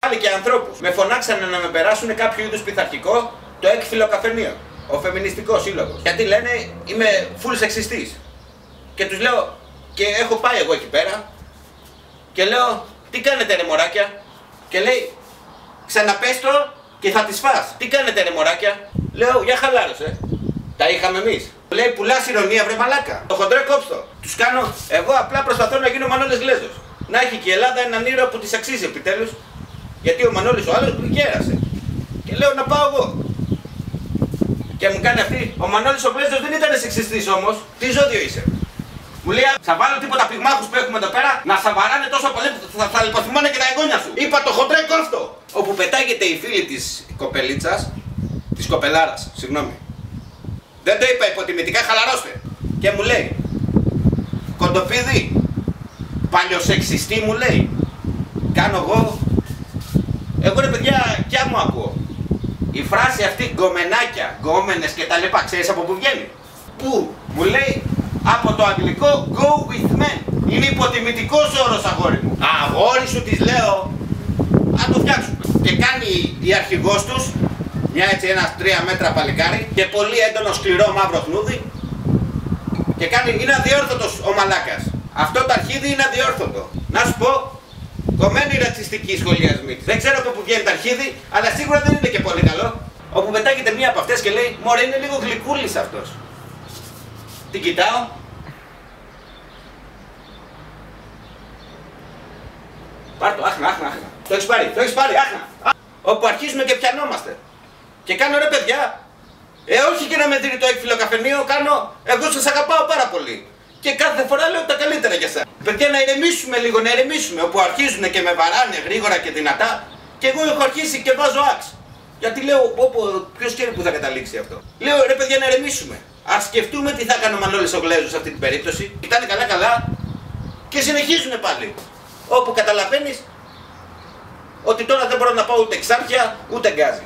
Άλλοι και ανθρώπους με φωνάξανε να με περάσουν κάποιο είδους πειθαρχικό το έκφυλο καφενείο, ο Φεμινιστικός Σύλλογος. Γιατί λένε είμαι full σεξιστής. Και τους λέω, και έχω πάει εγώ εκεί πέρα, και λέω, τι κάνετε ρε μωράκια? Και λέει, ξαναπες το και θα τις φας. Τι κάνετε ρε μωράκια? Λέω, για χαλάρωσε. Τα είχαμε εμείς. Λέει, πουλάς ηρωνία βρε μαλάκα. Το χοντρέ κόψτο. Τους κάνω, εγώ απλά προσπαθώ να γίνω ο Μανώλης Γλέζος. Να έχει και η Ελλάδα έναν ήρωα που της αξίζει επιτέλους. Γιατί ο Μανώλης ο άλλος γέρασε. Και λέω να πάω εγώ. Και μου κάνει αυτή, ο Μανώλης ο Γλέζος δεν ήταν σεξιστής όμως. Τι ζώδιο είσαι? Μου λέει, θα βάλω τίποτα πυγμάχους που έχουμε εδώ πέρα να σαβαράνε τόσο πολύ που θα λιποθυμάνε και τα εγγόνια σου. Είπα το χοντρέ κόφτο. Όπου πετάγεται η φίλη της κοπελίτσας, της κοπελάρας, συγγνώμη. Δεν το είπα υποτιμητικά, χαλαρώστε. Και μου λέει, κοντοπίδι, παλιοσεξιστή μου λέει. Κάνω εγώ ρε παιδιά, κι μου ακούω. Η φράση αυτή γκομενάκια, γκόμενες και τα λοιπά, ξέρεις από πού βγαίνει? Πού? Μου λέει από το αγγλικό go with men. Είναι υποτιμητικός όρος αγόρι μου. Αγόρι σου της λέω, αν το φτιάξουμε. Και κάνει η αρχηγός τους, μια έτσι ένας 3 μέτρα παλικάρι και πολύ έντονο σκληρό μαύρο χνούδι και κάνει, είναι αδιόρθωτος ο μαλάκας. Αυτό το αρχίδι είναι αδιόρθωτο. Να σου πω, κομμένη ρατσιστική σχολιασμή της. Δεν ξέρω από πού βγαίνει το αρχίδι, αλλά σίγουρα δεν είναι και πολύ καλό. Όπου πετάγεται μία από αυτές και λέει, μωρέ είναι λίγο γλυκούλης αυτός. Την κοιτάω. Πάρ' το, άχνα. Το έχεις πάρει, άχνα. Όπου αρχίζουμε και πιανόμαστε. Και κάνω ρε παιδιά, όχι και να με δίνει το έκφυλο καφενείο, κάνω, εγώ σας αγαπάω πάρα πολύ. Και κάθε φορά λέω τα καλύτερα για εσάς. Παιδιά να ηρεμήσουμε λίγο, όπου αρχίζουν και με βαράνε γρήγορα και δυνατά. Και εγώ έχω αρχίσει και βάζω άξ. Γιατί λέω, ποιος ξέρει που θα καταλήξει αυτό. Λέω ρε παιδιά να ηρεμήσουμε. Ας σκεφτούμε τι θα έκανε ο Μανώλης ο Γλέζος σε αυτή την περίπτωση. Κοιτάνε καλά και συνεχίζουν πάλι. Όπου καταλαβαίνεις ότι τώρα δεν μπορώ να πάω ούτε ξάρτια ούτε γκάζι.